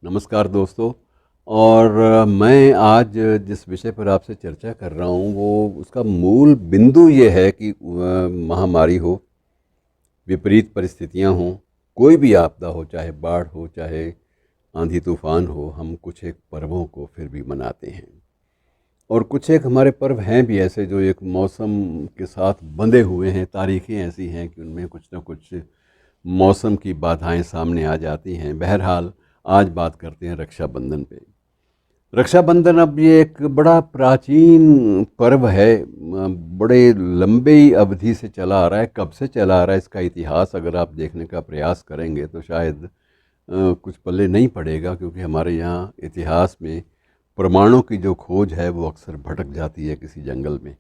नमस्कार दोस्तों। और मैं आज जिस विषय पर आपसे चर्चा कर रहा हूँ वो उसका मूल बिंदु ये है कि महामारी हो, विपरीत परिस्थितियाँ हों, कोई भी आपदा हो, चाहे बाढ़ हो, चाहे आंधी तूफान हो, हम कुछ एक पर्वों को फिर भी मनाते हैं। और कुछ एक हमारे पर्व हैं भी ऐसे जो एक मौसम के साथ बंधे हुए हैं, तारीखें ऐसी हैं कि उनमें कुछ ना कुछ मौसम की बाधाएं सामने आ जाती हैं। बहरहाल आज बात करते हैं रक्षाबंधन पे। रक्षाबंधन अब ये एक बड़ा प्राचीन पर्व है, बड़े लंबे अवधि से चला आ रहा है। कब से चला आ रहा है इसका इतिहास अगर आप देखने का प्रयास करेंगे तो शायद कुछ पल्ले नहीं पड़ेगा, क्योंकि हमारे यहाँ इतिहास में प्रमाणों की जो खोज है वो अक्सर भटक जाती है किसी जंगल में।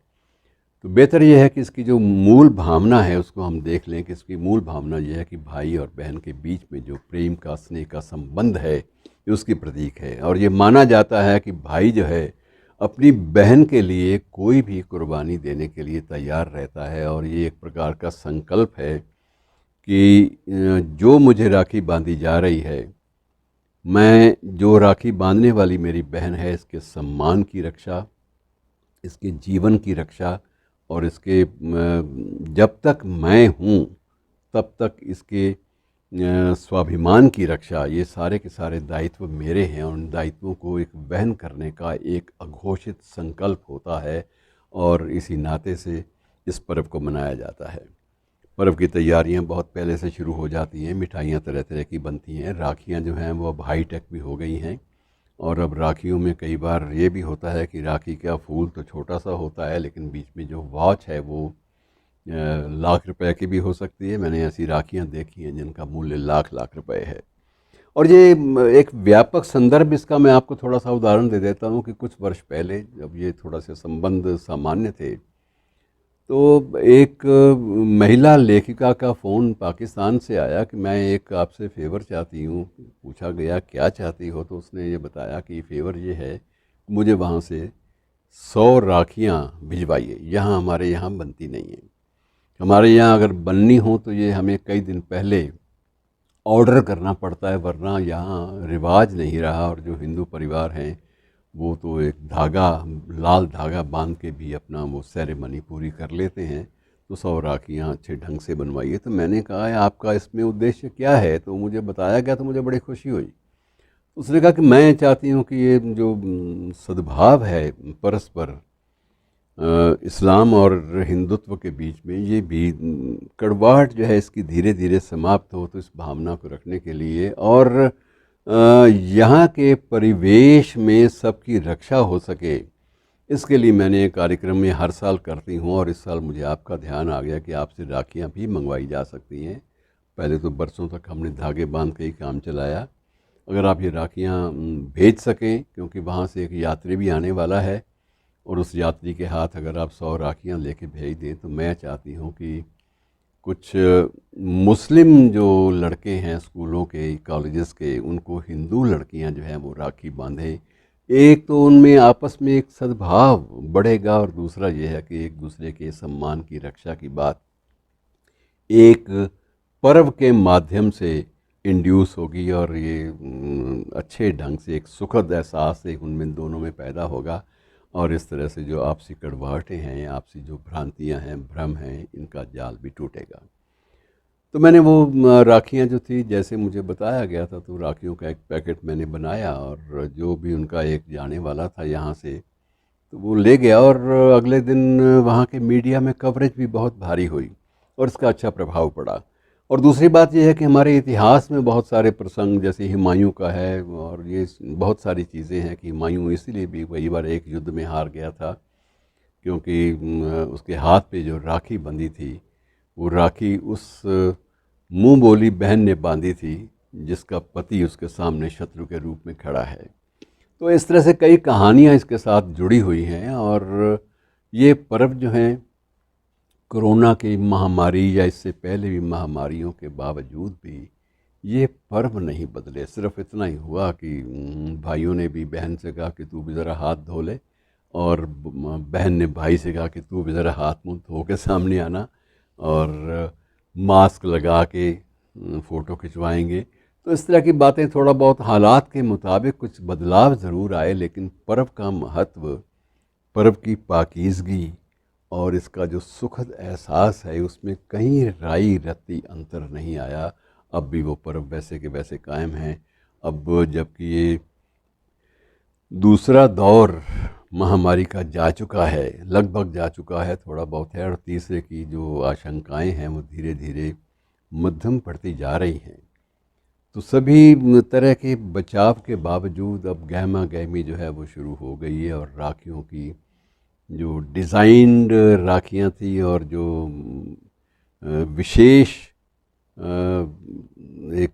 तो बेहतर यह है कि इसकी जो मूल भावना है उसको हम देख लें कि इसकी मूल भावना यह है कि भाई और बहन के बीच में जो प्रेम का, स्नेह का संबंध है, ये उसकी प्रतीक है। और ये माना जाता है कि भाई जो है अपनी बहन के लिए कोई भी कुर्बानी देने के लिए तैयार रहता है। और ये एक प्रकार का संकल्प है कि जो मुझे राखी बांधी जा रही है, मैं जो राखी बांधने वाली मेरी बहन है, इसके सम्मान की रक्षा, इसके जीवन की रक्षा और इसके जब तक मैं हूँ तब तक इसके स्वाभिमान की रक्षा, ये सारे के सारे दायित्व मेरे हैं। और उन दायित्वों को एक वहन करने का एक अघोषित संकल्प होता है और इसी नाते से इस पर्व को मनाया जाता है। पर्व की तैयारियां बहुत पहले से शुरू हो जाती हैं, मिठाइयाँ तरह तरह की बनती हैं, राखियाँ जो हैं वो अब हाईटेक भी हो गई हैं। और अब राखियों में कई बार ये भी होता है कि राखी का फूल तो छोटा सा होता है, लेकिन बीच में जो वॉच है वो लाख रुपए की भी हो सकती है। मैंने ऐसी राखियां देखी हैं जिनका मूल्य लाख लाख रुपए है। और ये एक व्यापक संदर्भ इसका मैं आपको थोड़ा सा उदाहरण दे देता हूँ कि कुछ वर्ष पहले जब ये थोड़ा से संबंध सामान्य थे, तो एक महिला लेखिका का फ़ोन पाकिस्तान से आया कि मैं एक आपसे फ़ेवर चाहती हूँ। पूछा गया क्या चाहती हो, तो उसने ये बताया कि फ़ेवर ये है, मुझे वहाँ से 100 राखियाँ भिजवाइए, यहाँ हमारे यहाँ बनती नहीं हैं। हमारे यहाँ अगर बननी हो तो ये हमें कई दिन पहले ऑर्डर करना पड़ता है, वरना यहाँ रिवाज नहीं रहा। और जो हिंदू परिवार हैं वो तो एक धागा, लाल धागा बांध के भी अपना वो सेरेमनी पूरी कर लेते हैं। तो 100 राखियाँ अच्छे ढंग से बनवाइए। तो मैंने कहा है आपका इसमें उद्देश्य क्या है, तो मुझे बताया गया, तो मुझे बड़ी खुशी हुई। उसने कहा कि मैं चाहती हूँ कि ये जो सद्भाव है परस्पर इस्लाम और हिंदुत्व के बीच में, ये भी कड़वाहट जो है इसकी धीरे धीरे समाप्त हो। तो इस भावना को रखने के लिए और यहाँ के परिवेश में सबकी रक्षा हो सके, इसके लिए मैंने एक कार्यक्रम में हर साल करती हूँ। और इस साल मुझे आपका ध्यान आ गया कि आपसे राखियाँ भी मंगवाई जा सकती हैं। पहले तो बरसों तक हमने धागे बांध के ही काम चलाया। अगर आप ये राखियाँ भेज सकें, क्योंकि वहाँ से एक यात्री भी आने वाला है, और उस यात्री के हाथ अगर आप 100 राखियाँ लेके भेज दें, तो मैं चाहती हूँ कि कुछ मुस्लिम जो लड़के हैं स्कूलों के, कॉलेजेस के, उनको हिंदू लड़कियां जो हैं वो राखी बांधें। एक तो उनमें आपस में एक सद्भाव बढ़ेगा, और दूसरा ये है कि एक दूसरे के सम्मान की रक्षा की बात एक पर्व के माध्यम से इंड्यूस होगी। और ये अच्छे ढंग से एक सुखद एहसास एक उनमें दोनों में पैदा होगा। और इस तरह से जो आपसी कड़वाहटें हैं, आपसी जो भ्रांतियां हैं, भ्रम हैं, इनका जाल भी टूटेगा। तो मैंने वो राखियाँ जो थी, जैसे मुझे बताया गया था, तो राखियों का एक पैकेट मैंने बनाया, और जो भी उनका एक जाने वाला था यहाँ से, तो वो ले गया। और अगले दिन वहाँ के मीडिया में कवरेज भी बहुत भारी हुई और इसका अच्छा प्रभाव पड़ा। और दूसरी बात यह है कि हमारे इतिहास में बहुत सारे प्रसंग, जैसे हुमायूं का है, और ये बहुत सारी चीज़ें हैं कि हुमायूं इसीलिए भी कई बार एक युद्ध में हार गया था, क्योंकि उसके हाथ पे जो राखी बंधी थी, वो राखी उस मुंह बोली बहन ने बांधी थी जिसका पति उसके सामने शत्रु के रूप में खड़ा है। तो इस तरह से कई कहानियाँ इसके साथ जुड़ी हुई हैं। और ये पर्व जो हैं, कोरोना की महामारी या इससे पहले भी महामारियों के बावजूद भी ये पर्व नहीं बदले। सिर्फ इतना ही हुआ कि भाइयों ने भी बहन से कहा कि तू भी ज़रा हाथ धो ले, और बहन ने भाई से कहा कि तू भी ज़रा हाथ मुंह धो के सामने आना, और मास्क लगा के फ़ोटो खिंचवाएंगे। तो इस तरह की बातें, थोड़ा बहुत हालात के मुताबिक कुछ बदलाव ज़रूर आए, लेकिन पर्व का महत्व, पर्व की पाकीज़गी और इसका जो सुखद एहसास है, उसमें कहीं राई रत्ती अंतर नहीं आया। अब भी वो पर्व वैसे के वैसे कायम हैं। अब जबकि ये दूसरा दौर महामारी का जा चुका है, लगभग जा चुका है, थोड़ा बहुत है, और तीसरे की जो आशंकाएं हैं वो धीरे धीरे मध्यम पड़ती जा रही हैं। तो सभी तरह के बचाव के बावजूद अब गहमा गहमी जो है वो शुरू हो गई है, और राखियों की जो डिज़ाइंड राखियाँ थी और जो विशेष एक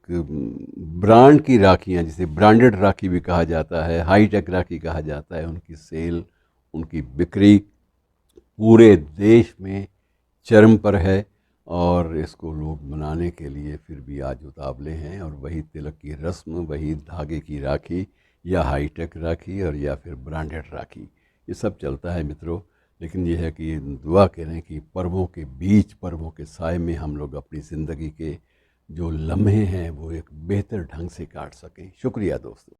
ब्रांड की राखियाँ, जिसे ब्रांडेड राखी भी कहा जाता है, हाई टेक राखी कहा जाता है, उनकी सेल, उनकी बिक्री पूरे देश में चरम पर है। और इसको लोग मनाने के लिए फिर भी आज उतावले हैं, और वही तिलक की रस्म, वही धागे की राखी, या हाई टेक राखी, और या फिर ब्रांडेड राखी, ये सब चलता है मित्रों। लेकिन ये है कि दुआ करें कि पर्वों के बीच, पर्वों के साए में हम लोग अपनी ज़िंदगी के जो लम्हे हैं वो एक बेहतर ढंग से काट सकें। शुक्रिया दोस्तों।